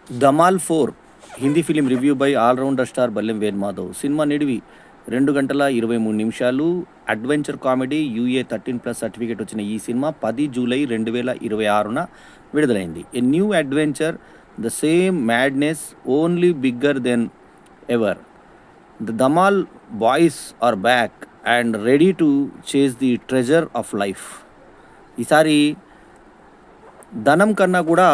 Dhamaal 4 Hindi film review by allrounder star Ballem Venumadhav. Cinema నిడివి 2 గంటల 23 నిమిషాలు. అడ్వెంచర్ కామెడీ యూఏ 13+ సర్టిఫికేట్ వచ్చిన ఈ సినిమా 10 జూలై 2026న విడుదలైంది. A new adventure, the same madness, only bigger than ever. The Dhamaal boys are back and ready to chase the treasure of life. ఈసారి ధనం కన్నా కూడా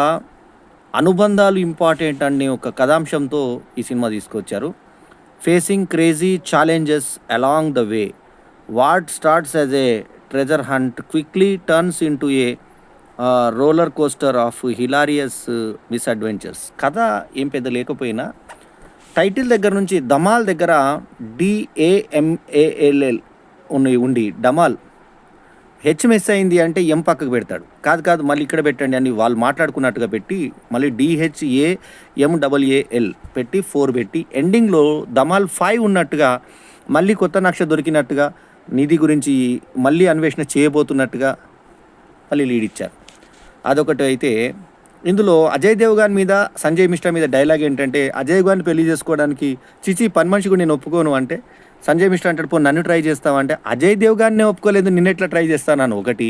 అనుబంధాలు ఇంపార్టెంట్ అనే ఒక కథాంశంతో ఈ సినిమా తీసుకొచ్చారు. Facing crazy challenges along the way, what starts as a treasure hunt quickly turns into a roller coaster of hilarious misadventures. కథ ఏం పెద్ద లేకపోయినా టైటిల్ దగ్గర నుంచి ధమాల్ దగ్గర DAMALL ఉండి డమాల్ హెచ్ మిస్ అయింది అంటే ఎం పక్కకు పెడతాడు. కాదు మళ్ళీ ఇక్కడ పెట్టండి అని వాళ్ళు మాట్లాడుకున్నట్టుగా పెట్టి మళ్ళీ DHAMAAL పెట్టి 4 పెట్టి ఎండింగ్లో ధమాల్ 5 ఉన్నట్టుగా మళ్ళీ కొత్త నక్ష దొరికినట్టుగా నిధి గురించి మళ్ళీ అన్వేషణ చేయబోతున్నట్టుగా మళ్ళీ లీడ్ ఇచ్చారు. అదొకటి అయితే ఇందులో అజయ్ దేవ్గాన్ మీద సంజయ్ మిశ్రా మీద డైలాగ్ ఏంటంటే, అజయ్ దేవ్గాన్ని పెళ్లి చేసుకోవడానికి చిచి పని మనిషికి నేను ఒప్పుకోను అంటే సంజయ్ మిశ్రా అంటాడు, పో నన్ను ట్రై చేస్తావంటే అజయ్ దేవ్గాన్నే ఒప్పుకోలేదు నిన్నెట్లా ట్రై చేస్తాను. ఒకటి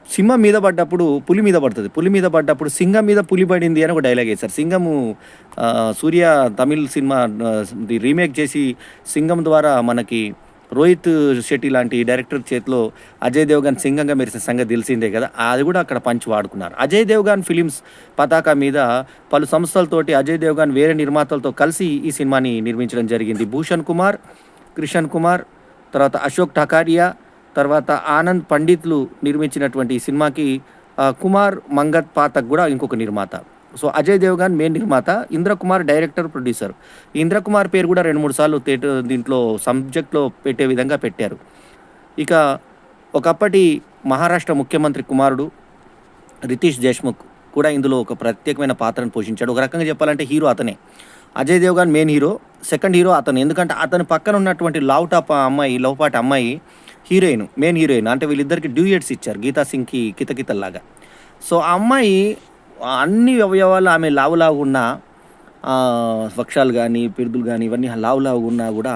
సింహం మీద పడ్డప్పుడు పులి మీద పడుతుంది, పులి మీద పడ్డప్పుడు సింగం మీద పులి పడింది అని ఒక డైలాగ్ వేశారు. సింగము సూర్య తమిళ్ సినిమా రీమేక్ చేసి సింగం ద్వారా మనకి రోహిత్ శెట్టి లాంటి డైరెక్టర్ చేతిలో అజయ్ దేవ్గాన్ సింగంగా మెరిసిన సంగతి తెలిసిందే కదా, అది కూడా అక్కడ పంచి వాడుకున్నారు. అజయ్ దేవ్గాన్ ఫిలిమ్స్ పతాక మీద పలు సంస్థలతోటి అజయ్ దేవ్గాన్ వేరే నిర్మాతలతో కలిసి ఈ సినిమాని నిర్మించడం జరిగింది. భూషణ్ కుమార్, కృషన్ కుమార్, తర్వాత అశోక్ ఠకారియా, తర్వాత ఆనంద్ పండిత్లు నిర్మించినటువంటి ఈ సినిమాకి కుమార్ మంగత్ పాతక్ కూడా ఇంకొక నిర్మాత. సో అజయ్ దేవ్గాన్ మెయిన్ నిర్మాత, ఇంద్రకుమార్ డైరెక్టర్, ప్రొడ్యూసర్. ఇంద్రకుమార్ పేరు కూడా 2-3 సార్లు దీంట్లో సబ్జెక్ట్లో పెట్టే విధంగా పెట్టారు. ఇక ఒకప్పటి మహారాష్ట్ర ముఖ్యమంత్రి కుమారుడు రితీష్ దేశ్ముఖ్ కూడా ఇందులో ఒక ప్రత్యేకమైన పాత్రను పోషించాడు. ఒక రకంగా చెప్పాలంటే హీరో అతనే. Ajay Devgan main hero, second hero అతను. ఎందుకంటే అతని పక్కన ఉన్నటువంటి లవ్పాటి అమ్మాయి హీరోయిన్, మెయిన్ హీరోయిన్. అంటే వీళ్ళిద్దరికి డ్యూయట్స్ ఇచ్చారు గీతా సింగ్కి కితకితల్లాగా. సో ఆ అమ్మాయి అన్ని అవయవాలు ఆమె లావులాగా ఉన్న వక్షాలు కానీ పిరుదులు కానీ ఇవన్నీ లావులాగా ఉన్నా కూడా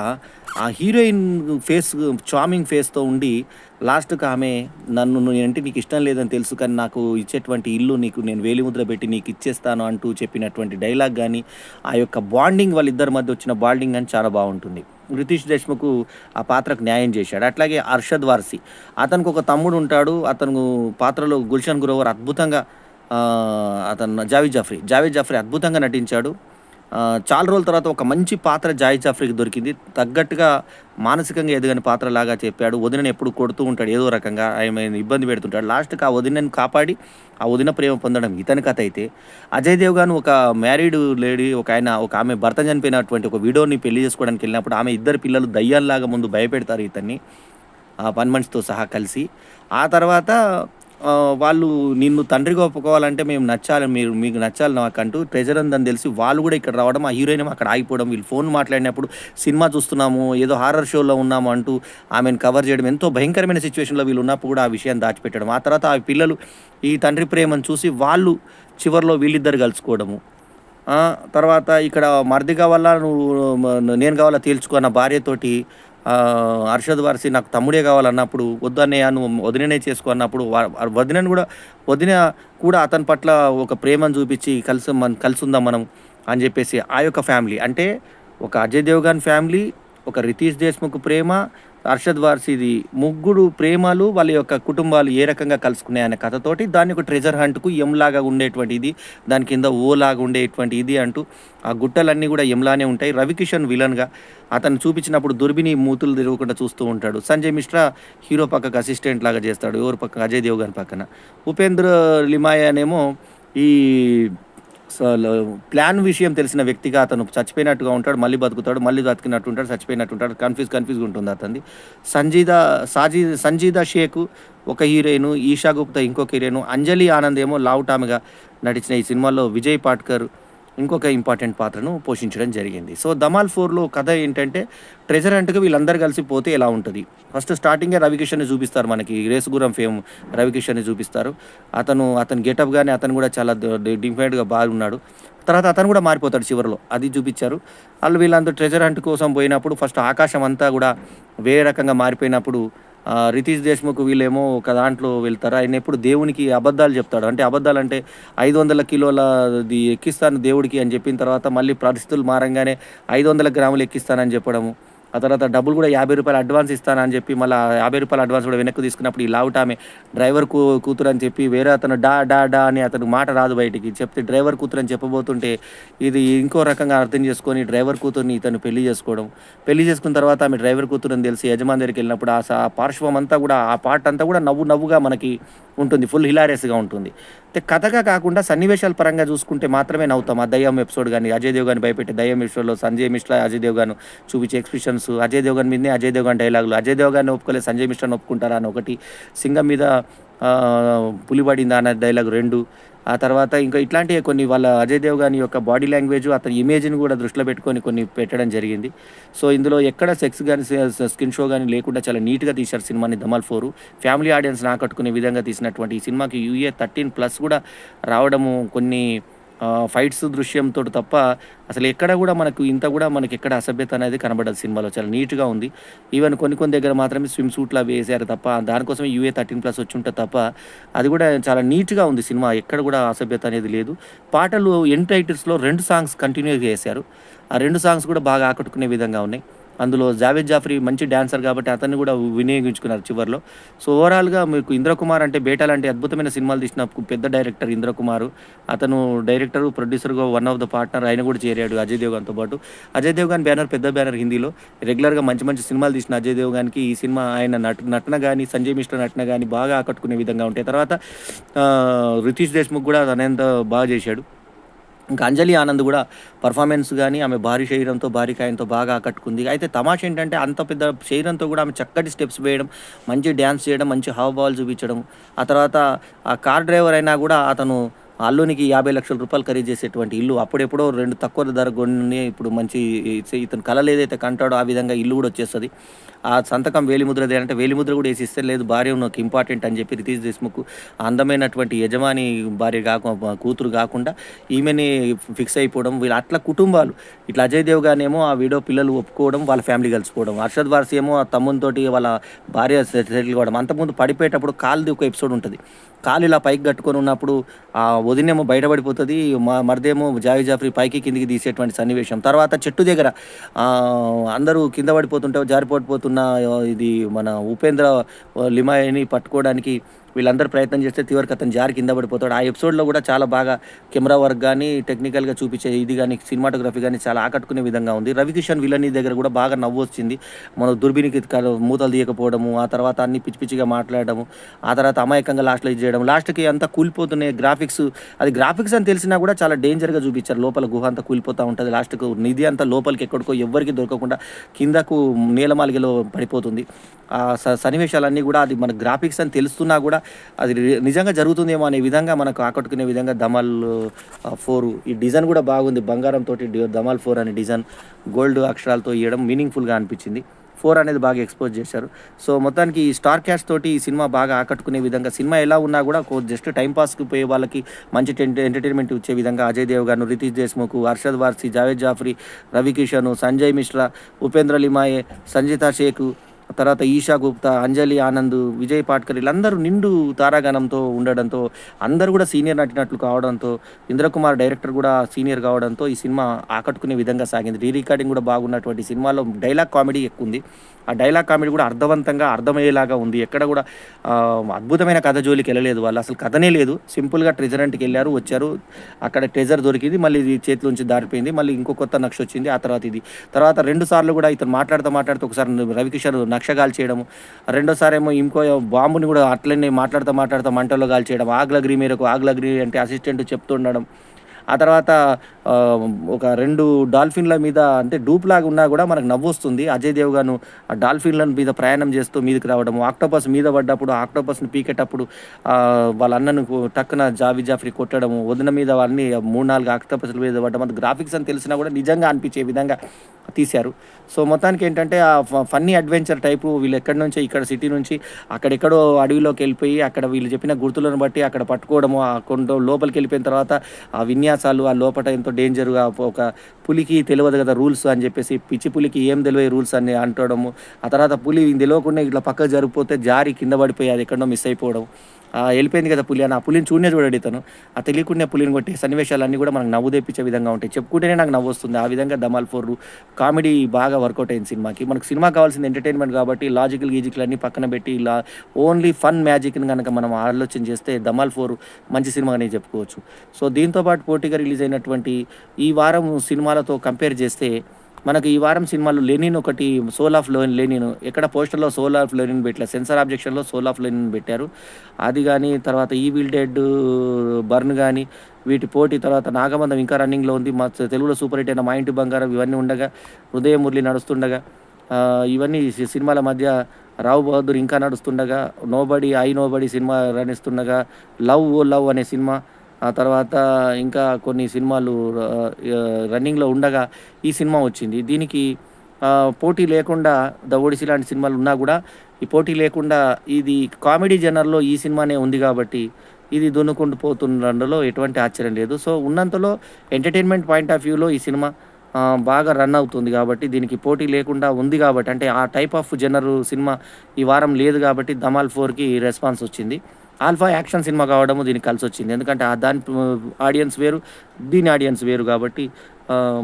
ఆ హీరోయిన్ ఫేస్ చార్మింగ్ ఫేస్తో ఉండి లాస్ట్కి ఆమె నేనంటే నీకు ఇష్టం లేదని తెలుసు కానీ నాకు ఇచ్చేటువంటి ఇల్లు నీకు నేను వేలిముద్ర పెట్టి నీకు ఇచ్చేస్తాను అంటూ చెప్పినటువంటి డైలాగ్ కానీ ఆ యొక్క బాండింగ్ వాళ్ళిద్దరి మధ్య వచ్చిన బాండింగ్ అని చాలా బాగుంటుంది. రితీష్ దేశ్ముఖ్ ఆ పాత్రకు న్యాయం చేశాడు. అట్లాగే అర్షద్ వార్సి, అతనికి ఒక తమ్ముడు ఉంటాడు. అతను పాత్రలో గుల్షన్ గ్రోవర్ అద్భుతంగా, అతను జావేద్ జాఫ్రీ అద్భుతంగా నటించాడు. చాలా రోజుల తర్వాత ఒక మంచి పాత్ర జావేద్ జాఫ్రీకి దొరికింది. తగ్గట్టుగా మానసికంగా ఎదగని పాత్రలాగా చెప్పాడు. వదినని ఎప్పుడు కొడుతూ ఉంటాడు, ఏదో రకంగా ఆమె ఇబ్బంది పెడుతుంటాడు. లాస్ట్కి ఆ వదినని కాపాడి ఆ వదిన ప్రేమ పొందడం ఇతని కథ అయితే, అజయ్ దేవ్గాన్ ఒక మ్యారీడ్ లేడీ, ఒక ఆమె భర్త చనిపోయినటువంటి ఒక విడోని పెళ్లి చేసుకోవడానికి వెళ్ళినప్పుడు ఆమె ఇద్దరు పిల్లలు దయ్యాల్లాగా ముందు భయపెడతారు ఇతన్ని, ఆ పని మనిషితో సహా కలిసి. ఆ తర్వాత వాళ్ళు నిన్ను తండ్రిగా ఒప్పుకోవాలంటే మేము నచ్చాలి, మీకు నచ్చాలి నాకంటూ ట్రెజర్ ఉందని తెలిసి వాళ్ళు కూడా ఇక్కడ రావడం, ఆ హీరోయిన్ అక్కడ ఆగిపోవడం, వీళ్ళు ఫోన్ మాట్లాడినప్పుడు సినిమా చూస్తున్నాము ఏదో హారర్ షోలో ఉన్నాము అంటూ ఆమెను కవర్ చేయడం, ఎంతో భయంకరమైన సిచ్యువేషన్లో వీళ్ళు ఉన్నప్పుడు కూడా ఆ విషయాన్ని దాచిపెట్టడం. ఆ తర్వాత ఆ పిల్లలు ఈ తండ్రి ప్రేమను చూసి వాళ్ళు చివరిలో వీళ్ళిద్దరు కలుసుకోవడము. తర్వాత ఇక్కడ మరిది కావాలా నేను కావాలా తేల్చుకున్న భార్యతోటి అర్షద్ వార్సి నాకు తమ్ముడే కావాలన్నప్పుడు వద్దన్నయ్య నువ్వు వదిననే చేసుకో అన్నప్పుడు వదిన కూడా అతని పట్ల ఒక ప్రేమను చూపించి కలిసి ఉందాం మనం అని చెప్పేసి ఆ యొక్క ఫ్యామిలీ, అంటే ఒక అజయ్ దేవ్గాన్ ఫ్యామిలీ, ఒక రితీష్ దేశ్ముఖ్ ప్రేమ, అర్షద్ వార్సిది, ముగ్గురు ప్రేమలు వాళ్ళ యొక్క కుటుంబాలు ఏ రకంగా కలుసుకున్నాయనే కథతోటి దాన్ని ఒక ట్రెజర్ హంట్కు ఎంలాగా ఉండేటువంటి ఇది, దాని కింద ఓలాగా ఉండేటువంటి ఇది అంటూ ఆ గుట్టలన్నీ కూడా ఎంలానే ఉంటాయి. రవికిషన్ విలన్గా అతను చూపించినప్పుడు దుర్బిని మూతులు తిరగకుండా చూస్తూ ఉంటాడు. సంజయ్ మిశ్రా హీరో పక్కకు అసిస్టెంట్ లాగా చేస్తాడు, ఎవరు పక్కన అజయ్ దేవ్గాన్ పక్కన. ఉపేంద్ర లిమాయానేమో ఈ ప్లాన్ విషయం తెలిసిన వ్యక్తిగా అతను చచ్చిపోయినట్టుగా ఉంటాడు, మళ్ళీ బతుకుతాడు, మళ్ళీ బతికినట్టు ఉంటాడు, చచ్చిపోయినట్టు ఉంటాడు, కన్ఫ్యూజ్గా ఉంటుంది అతనిది. సంజీదా షేక్ ఒక హీరోయిన్, ఈషా గుప్తా ఇంకొక హీరోయిన్, అంజలి ఆనంద్ ఏమో లావుటామిగా నటించిన ఈ సినిమాలో విజయ్ పాట్కర్ ఇంకొక ఇంపార్టెంట్ పాత్రను పోషించడం జరిగింది. సో ధమాల్ 4లో కథ ఏంటంటే ట్రెజర్ హంట్‌కి వీళ్ళందరూ కలిసి పోతే ఎలా ఉంటుంది. ఫస్ట్ స్టార్టింగే రవికిషన్‌ని చూపిస్తారు, మనకి రేసుగుర్రం ఫేమ్ రవికిషన్‌ని చూపిస్తారు. అతని గెటప్ గాని అతను కూడా చాలా డిఫరెంట్‌గా బాగున్నాడు. తర్వాత అతను కూడా మారిపోతాడు చివరిలో. అది చూపిచ్చారు. వీళ్ళందరూ ట్రెజర్ హంట్ కోసం పోయినప్పుడు ఫస్ట్ ఆకాశం అంతా గూడా వేరే రకంగా మారిపోయినప్పుడు 'రితీష్ దేశ్‌ముఖ్' వీళ్ళేమో ఒక దాంట్లో వెళ్తారు. ఆయనెప్పుడు దేవునికి అబద్ధాలు చెప్తాడు. అంటే అబద్ధాలంటే 500 కిలోలది ఎక్కిస్తాను దేవుడికి అని చెప్పిన తర్వాత మళ్ళీ పరిస్థితులు మారంగానే 500 గ్రాములు ఎక్కిస్తానని చెప్పడము. ఆ తర్వాత డబ్బులు కూడా రూ. 50 అడ్వాన్స్ ఇస్తానని చెప్పి మళ్ళా రూ. 50 అడ్వాన్స్ కూడా వెనక్కి తీసుకున్నప్పుడు ఈ లావుటామె డ్రైవర్ కూతురని చెప్పి వేరే అతను డా డా డా అని అతనికి మాట రాదు బయటికి. చెప్తే డ్రైవర్ కూతురని చెప్పబోతుంటే ఇది ఇంకో రకంగా అర్థం చేసుకొని డ్రైవర్ కూతుర్ని ఇతను పెళ్లి చేసుకోవడం. పెళ్లి చేసుకున్న తర్వాత ఆమె డ్రైవర్ కూతురని తెలిసి యజమాని దగ్గరికెళ్ళినప్పుడు పార్శ్వం అంతా కూడా ఆ పార్ట్ అంతా కూడా నవ్వుగా మనకి ఉంటుంది. ఫుల్ హిలారియస్‌గా ఉంటుంది. అయితే కథగా కాకుండా సన్నివేశాల పరంగా చూసుకుంటే మాత్రమే నవ్వుతాం. ఆ దయ్యం ఎపిసోడ్ గాని, అజయ్ దేవగన్ భయపెట్టే దయ్యం ఎపిసోడ్‌లో సంజయ్ మిశ్రా, అజయ్ దేవగన్ చూపించే ఎక్స్‌ప్రెషన్స్, అజయ్ దేవగన్ మీదనే అజయ్ దేవగన్ డైలాగులు. అజయ్ దేవగన్‌ని ఒప్పుకోలేదు సంజయ్ మిశ్రాని ఒప్పుకుంటారా అని ఒకటి. సింగం మీద పులి పడిందా అన్న డైలాగ్ 2. ఆ తర్వాత ఇంకా ఇట్లాంటియే కొన్ని వాళ్ళ అజయ్ దేవగన్ యొక్క బాడీ లాంగ్వేజ్, అతని ఇమేజ్‌ని కూడా దృష్టిలో పెట్టుకొని కొన్ని పెట్టడం జరిగింది. సో, ఇందులో ఎక్కడ సెక్స్ గాని, స్కిన్ షో గాని లేకుండా చాలా నీట్‌గా తీశారు సినిమాని 'ధమాల్ 4'. ఫ్యామిలీ ఆడియన్స్‌ని ఆకట్టుకునే విధంగా తీసినటువంటి ఈ సినిమాకి యూఏ 13+ కూడా రావడము కొన్ని ఫైట్స్ దృశ్యంతోటి తప్ప అసలు ఎక్కడ గూడా మనకెక్కడ అసభ్యత అనేది కనబడదు సినిమాలో. చాలా నీట్‌గా ఉంది. ఈవెన్ కొన్ని దగ్గర మాత్రమే స్విమ్ సూట్‌లు అవి ఏసారు తప్ప దానికోసమే యూఏ 13+ వచ్చుంటది తప్ప అది గూడా చాలా నీట్‌గా ఉంది సినిమా. ఎక్కడ గూడా అసభ్యత అనేది లేదు. పాటలు ఎండ్ టైటిల్స్‌లో 2 సాంగ్స్ కంటిన్యూ‌గా ఏశారు. ఆ 2 సాంగ్స్ కూడా బాగా ఆకట్టుకునే విధంగా ఉన్నాయి. అందులో జావేద్ జాఫ్రీ మంచి డాన్సర్ కాబట్టి అతన్ని గూడా వినియోగించుకున్నారు చివర్లో. సో, ఓవరాల్‌గా మీకు 'ఇంద్రకుమార్' అంటే 'బేటా' లాంటి అద్భుతమైన సినిమాలు తీసిన పెద్ద డైరెక్టర్ 'ఇంద్రకుమార్'. అతను డైరెక్టరు, ప్రొడ్యూసర్‌గా వన్ ఆఫ్ ద పార్ట్నర్ ఆయన గూడా చేరాడు అజయ్ దేవగన్‌తో పాటు. అజయ్ దేవగన్ బ్యానర్ పెద్ద బ్యానర్ హిందీలో. రెగ్యులర్‌గా మంచి సినిమాలు తీసిన అజయ్ దేవగన్‌కి ఈ సినిమా ఆయన నటన గాని, సంజయ్ మిశ్రా నటన గాని బాగా ఆకట్టుకునే విధంగా ఉంటాయి. తర్వాత 'రితీష్ దేశ్‌ముఖ్' గూడా తనెంత బాగా చేశాడు. ఇంకా 'అంజలి ఆనంద్' గూడా పర్ఫార్మెన్స్ గాని, ఆమె భారీ శరీరంతో, భారీ కాయంతో బాగా ఆకట్టుకుంది. అయితే తమాషా ఏంటంటే అంత పెద్ద శరీరంతో గూడా ఆమె చక్కటి స్టెప్స్ వేయడం, మంచి డాన్స్ చేయడం, మంచి హావభావాలు చూపించడం. ఆ తర్వాత ఆ కార్ డ్రైవర్ అయినా గూడా అతను అల్లునికి రూ. 50,00,000 ఖరీదు చేసేటువంటి ఇల్లు అప్పుడెప్పుడో 2 తక్కువ ధర కొన్ని ఇప్పుడు మంచి ఇతను కలలు ఏదైతే కంటాడో ఆ విధంగా ఇల్లు గూడా వచ్చేస్తది. ఆ సంతకం వేలిముద్రది అంటే వేలిముద్ర గూడా ఏసిస్తే లేదు భార్య నాకు ఇంపార్టెంట్ అని చెప్పి 'రితీష్ దేశ్‌ముఖ్' అందమైనటువంటి యజమాని భార్య కూతురు గాకుండా ఈమెని ఫిక్స్ అయిపోవడం. వీళ్ళు అట్లా కుటుంబాలు ఇట్లా అజయ్ దేవగనేమో ఆ వీడో పిల్లలు ఒప్పుకోవడం, వాళ్ళ ఫ్యామిలీ కలిసిపోవడం. అర్షద్ వారసి ఏమో ఆ తమ్మునితోటి వాళ్ళ భార్య సెటిల్ కావడం. అంతకుముందు పడిపోయేటప్పుడు కాలుది ఒక ఎపిసోడ్ ఉంటది. కాలు ఇలా పైకి కట్టుకొని ఉన్నప్పుడు ఆ వదినేమో బయటపడిపోతది. మరిదేమో జావేద్ జాఫ్రీ పైకి కిందికి తీసేటువంటి సన్నివేశం. తర్వాత చెట్టు దగ్గర అందరూ కింద పడిపోతుంటే జారిపడిపోతున్న ఇది మన ఉపేంద్ర లిమాయని పట్టుకోవడానికి వీళ్ళందరూ ప్రయత్నం చేస్తే చివరికి అతను జారి కింద పడిపోతాడు. ఆ ఎపిసోడ్‌లో కూడా చాలా బాగా కెమెరా వర్క్ గాని, టెక్నికల్‌గా చూపించే ఇది గాని, సినిమాటోగ్రఫీ గాని చాలా ఆకట్టుకునే విధంగా ఉంది. రవికిషన్ విలనీ దగ్గర కూడా బాగా నవ్వొచ్చింది. మన దుర్బినికి మూతలు తీయకపోవడము, ఆ తర్వాత అన్ని పిచ్చిగా మాట్లాడడము, ఆ తర్వాత అమాయకంగా లాస్ట్‌లో ఇది చేయడం. లాస్ట్‌కి అంతా కూలిపోతున్నాయి గ్రాఫిక్స్. అది గ్రాఫిక్స్ అని తెలిసినా కూడా చాలా డేంజర్‌గా చూపించారు. లోపల గుహ అంతా కూలిపోతా ఉంటది. లాస్ట్‌కు నిధి అంతా లోపలికి ఎక్కడికో ఎవ్వరికీ దొరకకుండా కిందకు నేలమాళిగలో పడిపోతుంది. ఆ సన్నివేశాలన్నీ కూడా అది మన గ్రాఫిక్స్ అని తెలుస్తున్నా కూడా అది నిజంగా జరుగుతుందేమో అనే విధంగా మనకు ఆకట్టుకునే విధంగా 'ధమాల్ 4' ఈ డిజైన్ కూడా బాగుంది. బంగారంతోటి 'ధమాల్ 4' అనే డిజైన్ గోల్డ్ అక్షరాలతో ఇయడం మీనింగ్‌ఫుల్‌గా అనిపించింది. 4 అనేది బాగా ఎక్స్‌పోజ్ చేశారు. సో, మొత్తానికి ఈ స్టార్ క్యాస్ట్ తోటి ఈ సినిమా బాగా ఆకట్టుకునే విధంగా సినిమా ఎలా ఉన్నా కూడా జస్ట్ టైమ్ పాస్‌కి పోయే వాళ్ళకి మంచి ఎంటర్‌టైన్‌మెంట్ ఇచ్చే విధంగా అజయ్ దేవగన్, రితీష్ దేశ్‌ముఖ్, అర్షద్ వార్సి, జావేద్ జాఫ్రీ, రవికిషన్, సంజయ్ మిశ్రా, ఉపేంద్ర లిమాయే, సంజితా షేక్, తర్వాత ఈషా గుప్తా, అంజలి ఆనంద్, విజయ్ పాట్కర్ వీళ్ళందరూ నిండు తారాగణంతో ఉండడంతో అందరూ కూడా సీనియర్ నటినట్లు కావడంతో, ఇంద్రకుమార్ డైరెక్టర్ కూడా సీనియర్ కావడంతో ఈ సినిమా ఆకట్టుకునే విధంగా సాగింది. రికార్డింగ్ కూడా బాగున్నటువంటి సినిమాలో డైలాగ్ కామెడీ ఎక్కువుంది. ఆ డైలాగ్ కామెడీ కూడా అర్థవంతంగా అర్థమయ్యేలాగా ఉంది. ఎక్కడ కూడా అద్భుతమైన కథ జోలికి వెళ్ళలేదు వాళ్ళు. అసలు కథనే లేదు. సింపుల్‌గా ట్రెజర్ హంట్‌కి వెళ్ళారు, వచ్చారు. అక్కడ ట్రెజర్ దొరికింది. మళ్ళీ ఇది చేతిలోంచి దాటిపోయింది. మళ్ళీ ఇంకో కొత్త నక్ష వచ్చింది. ఆ తర్వాత ఇది. తర్వాత 2 సార్లు కూడా ఇతను మాట్లాడుతూ ఒకసారి రవికిషోర్ నక్ష కాల్చేయడము. రెండోసారేమో ఇంకో బాంబుని కూడా అట్లనే మాట్లాడుతా మంటల్లో కాల్చేయడం. ఆగ్ లగ్ రही మేరకు ఆగ్ లగ్ రही అంటే అసిస్టెంట్ చెప్తుండడం. ఆ తర్వాత ఒక 2 డాల్ఫిన్‌ల మీద అంటే డూప్‌లాగా ఉన్నా గూడా మనకు నవ్వొస్తుంది. అజయ్ దేవగన్ ఆ డాల్ఫిన్‌ల మీద ప్రయాణం చేస్తూ మీదకి రావడము. ఆక్టోపస్ మీద పడ్డప్పుడు ఆ ఆక్టోపస్‌ని పీకేటప్పుడు వాళ్ళ అన్నను టక్కున జావేద్ జాఫ్రీ కొట్టడము. వదిన మీద అన్నీ 3, 4 ఆక్టోపస్‌ల మీద పడ్డం. అది గ్రాఫిక్స్ అని తెలిసినా కూడా నిజంగా అనిపించే విధంగా తీశారు. సో, మొత్తానికేంటంటే ఆ ఫన్నీ అడ్వెంచర్ టైపు వీళ్ళు ఎక్కడి నుంచో ఇక్కడ సిటీ నుంచి అక్కడెక్కడో అడవిలోకెళ్ళిపోయి అక్కడ వీళ్ళు చెప్పిన గుర్తులను బట్టి అక్కడ పట్టుకోవడము. ఆ కొండ లోపలికెళ్ళిపోయిన తర్వాత ఆ విన్యాసం విన్యాసాలు, ఆ లోపట ఎంతో డేంజర్‌గా ఒక పులికి తెలవదు కదా రూల్స్ అని చెప్పేసి, పిచ్చి పులికి ఏం తెలవయి రూల్స్ అని అంటడము. ఆ తర్వాత పులి తెలవకుండా ఇట్లా పక్కకు జరిగిపోతే జారి కింద పడిపోయి అది ఎక్కడనో మిస్ అయిపోవడం. ఎళ్ళిపోయింది కదా పులి అని ఆ పులిని చూడనే చూడడు ఇతను. ఆ తెలియకుండానే పులిని కొట్టే సన్నివేశాలన్నీ కూడా మనకు నవ్వు తెప్పించే విధంగా ఉంటాయి. చెప్పుకుంటేనే నాకు నవ్వొస్తుంది. ఆ విధంగా 'ధమాల్ 4' కామెడీ బాగా వర్కౌట్ అయింది సినిమాకి. మనకు సినిమా కావాల్సింది ఎంటర్‌టైన్‌మెంట్ కాబట్టి లాజికల్, గీజికల్ అన్నీ పక్కన పెట్టి ఇలా ఓన్లీ ఫన్ మ్యాజిక్‌ని గనక మనం ఆలోచన చేస్తే 'ధమాల్ 4' మంచి సినిమా అనే చెప్పుకోవచ్చు. సో, దీంతో పాటు పోటీగా రిలీజ్ అయినటువంటి ఈ వారం సినిమాలతో కంపేర్ చేస్తే మనకు ఈ వారం సినిమాలో 'లెనిన్' ఒకటి, 'సోల్ ఆఫ్ లెనిన్' ఎక్కడ పోస్టర్‌లో 'సోల్ ఆఫ్ లెనిన్' పెట్టలే. సెన్సార్ ఆబ్జెక్షన్‌లో 'సోల్ ఆఫ్ లెనిన్' పెట్టారు. అది గాని, తర్వాత 'ఈవిల్ డెడ్ బర్న్' గాని, వీటి పోటీ తర్వాత 'నాగబంధం' ఇంకా రన్నింగ్‌లో ఉంది. మా తెలుగులో సూపర్ హిట్ అయిన 'మా ఇంటి బంగారం' ఇవన్నీ ఉండగా, 'హృదయ మురళి' నడుస్తుండగా, ఇవన్నీ సినిమాల మధ్య 'రావు బహదూర్' ఇంకా నడుస్తుండగా, 'ఐ నోబడీ' సినిమా రాణిస్తుండగా, 'లవ్ ఓ లవ్' అనే సినిమా, ఆ తర్వాత ఇంకా కొన్ని సినిమాలు రన్నింగ్‌లో ఉండగా ఈ సినిమా వచ్చింది. దీనికి పోటీ లేకుండా 'ద ఒడిసీ' లాంటి సినిమాలు ఉన్నా గూడా, ఈ పోటీ లేకుండా ఇది కామెడీ జనర్‌లో ఈ సినిమానే ఉంది గాబట్టి, ఇది దున్నుకుంటూ పోతుండడంలో ఎటువంటి ఆశ్చర్యం లేదు. సో, ఉన్నంతలో ఎంటర్‌టైన్‌మెంట్ పాయింట్ ఆఫ్ వ్యూలో ఈ సినిమా బాగా రన్ అవుతుంది గాబట్టి, దీనికి పోటీ లేకుండా ఉంది గాబట్టి, అంటే ఆ టైప్ ఆఫ్ జనరు సినిమా ఈ వారం లేదు గాబట్టి 'ధమాల్ 4'కి రెస్పాన్స్ వచ్చింది. ఆల్ఫా యాక్షన్ సినిమా కావడము దీనికి కలిసొచ్చింది. ఎందుకంటే దాని ఆడియన్స్ వేరు, దీని ఆడియన్స్ వేరు గాబట్టి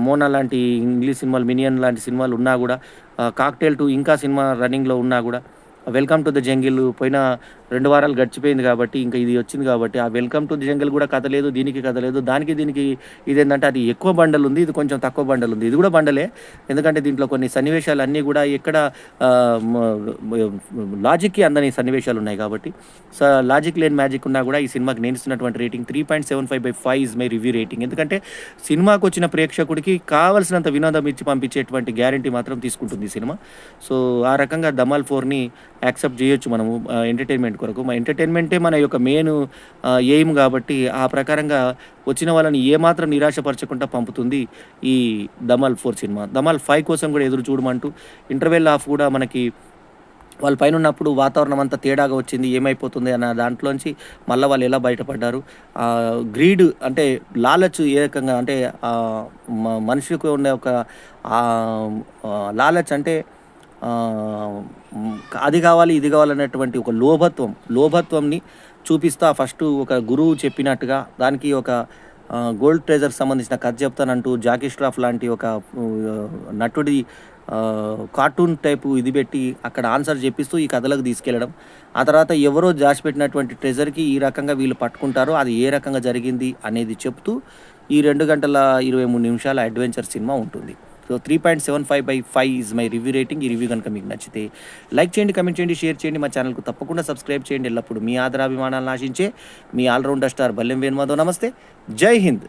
'మోనా' లాంటి ఇంగ్లీష్ సినిమాలు, 'మినియన్' లాంటి సినిమాలు ఉన్నా గూడా, 'కాక్టైల్ 2' ఇంకా సినిమా రన్నింగ్‌లో ఉన్నా గూడా, 'వెల్కమ్ టు ద జంగిల్' పోయిన 2 వారాలు గడిచిపోయింది గాబట్టి, ఇంకా ఇది వచ్చింది గాబట్టి, ఆ 'వెల్కమ్ టు ది జంగిల్' గూడా కథ లేదు, దీనికి కథ లేదు. దీనికి ఇదేందంటే అది ఎక్కువ బండల్ ఉంది, ఇది కొంచెం తక్కువ బండల్ ఉంది. ఇది గూడా బండలే. ఎందుకంటే దీంట్లో కొన్ని సన్నివేశాలన్నీ గూడా ఎక్కడ ఆహ్, మ లాజిక్‌కి అందని సన్నివేశాలున్నాయి గాబట్టి, లాజిక్ లేని మ్యాజిక్ ఉన్నా గూడా ఈ సినిమాకి నేను ఇస్తున్నటువంటి rating 3.75/5 is my review rating. ఎందుకంటే సినిమాకొచ్చిన ప్రేక్షకుడికి కావాల్సినంత వినోదం ఇచ్చి పంపించేటువంటి గ్యారంటీ మాత్రం తీసుకుంటుంది ఈ సినిమా. సో, ఆ రకంగా 'ధమాల్ 4'ని యాక్సెప్ట్ జేయొచ్చు మనము ఎంటర్‌టైన్‌మెంట్ కొరకు. ఎంటర్‌టైన్‌మెంటే మన యొక్క మెయిన్ ఎయిమ్ గాబట్టి, ఆ ప్రకారంగా వచ్చిన వాళ్ళని ఏమాత్రం నిరాశపరచకుండా పంపుతుంది ఈ 'ధమాల్ 4' సినిమా. 'ధమాల్ 5' కోసం గూడా ఎదురు చూడమంటూ, ఇంటర్వెల్ ఆఫ్ కూడా మనకి వాళ్ళు పైనున్నప్పుడు వాతావరణం అంతా తేడాగా వచ్చింది. ఏమైపోతుంది అన్న దాంట్లోంచి మళ్ళా వాళ్ళు ఎలా బయటపడ్డారు. గ్రీడ్ అంటే లాలచ్ ఏ రకంగా అంటే మనిషికి ఉండే ఒక లాలచ్ అంటే ఆహ్, అది కావాలి, ఇది కావాలనేటువంటి ఒక లోభత్వంని చూపిస్తా ఫస్టు ఒక గురువు చెప్పినట్టుగా దానికి ఒక గోల్డ్ ట్రెజర్‌కి సంబంధించిన కథ చెప్తానంటూ 'జాకీ ష్రాఫ్' లాంటి ఒక నటుడి కార్టూన్ టైపు ఇది పెట్టి అక్కడ ఆన్సర్ చెప్పిస్తూ ఈ కథలోకి తీసుకెళ్ళడం. ఆ తర్వాత ఎవరో దాచిపెట్టినటువంటి ట్రెజర్‌కి ఈ రకంగా వీళ్ళు పట్టుకుంటారు. అది ఏ రకంగా జరిగింది అనేది చెప్తూ ఈ 2 గంటల 23 నిమిషాల అడ్వెంచర్ సినిమా ఉంటుంది. So, 3.75/5 is my review rating. ఈ రివ్యూ గనుక మీకు నచ్చితే లైక్ చేయండి, కామెంట్ చేయండి, షేర్ చేయండి. మా ఛానల్‌కు తప్పకుండా సబ్స్క్రైబ్ చేయండి. ఎల్లప్పుడూ మీ ఆదరాభిమానాలను ఆశించే me all rounder star Ballem Venumadhav. నమస్తే. జై హింద్.